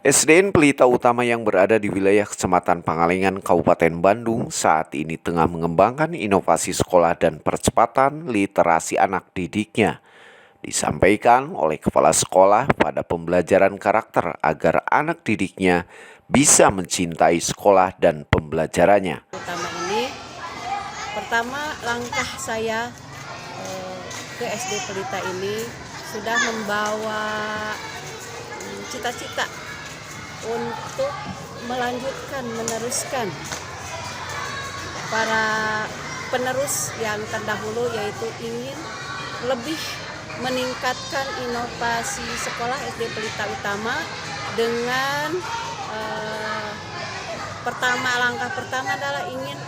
SDN Pelita Utama yang berada di wilayah Kecamatan Pangalengan, Kabupaten Bandung saat ini tengah mengembangkan inovasi sekolah dan percepatan literasi anak didiknya. Disampaikan oleh kepala sekolah pada pembelajaran karakter agar anak didiknya bisa mencintai sekolah dan pembelajarannya. Pertama langkah saya ke SD Pelita ini sudah membawa cita-cita untuk meneruskan para penerus yang terdahulu, yaitu ingin lebih meningkatkan inovasi sekolah SD Pelita Utama dengan langkah pertama adalah ingin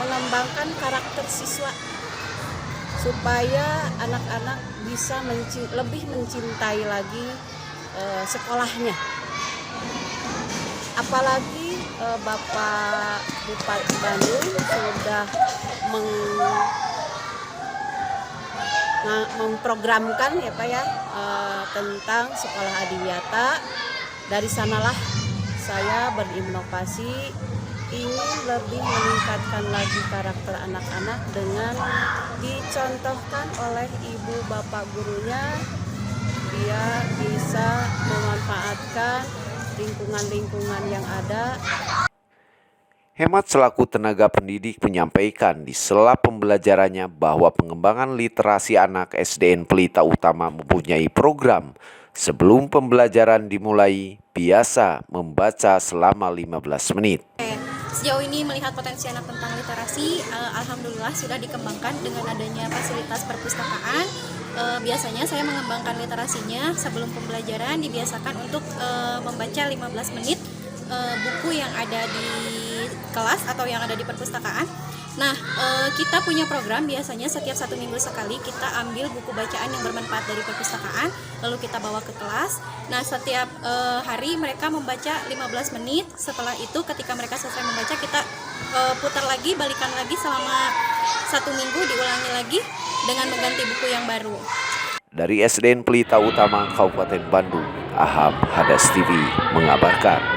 mengembangkan karakter siswa supaya anak-anak bisa lebih mencintai lagi sekolahnya. Apalagi Bapak Bupati Bandung sudah memprogramkan ya Pak ya tentang sekolah adiwiyata. Dari sanalah saya berinovasi ingin lebih meningkatkan lagi karakter anak-anak dengan dicontohkan oleh ibu bapak gurunya. Dia bisa memanfaatkan lingkungan-lingkungan yang ada. Hemat selaku tenaga pendidik menyampaikan di sela pembelajarannya bahwa pengembangan literasi anak SDN Pelita Utama mempunyai program. Sebelum pembelajaran dimulai, biasa membaca selama 15 menit. Sejauh ini melihat potensi anak tentang literasi, alhamdulillah sudah dikembangkan dengan adanya fasilitas perpustakaan. Biasanya saya mengembangkan literasinya sebelum pembelajaran, dibiasakan untuk membaca 15 menit buku yang ada di kelas atau yang ada di perpustakaan. Nah, kita punya program biasanya setiap 1 minggu sekali kita ambil buku bacaan yang bermanfaat dari perpustakaan, lalu kita bawa ke kelas. Nah, setiap hari mereka membaca 15 menit. Setelah itu ketika mereka selesai membaca, kita putar lagi, balikan lagi selama 1 minggu, diulangi lagi dengan mengganti buku yang baru. Dari SDN Pelita Utama, Kabupaten Bandung, Aham Hadas TV mengabarkan.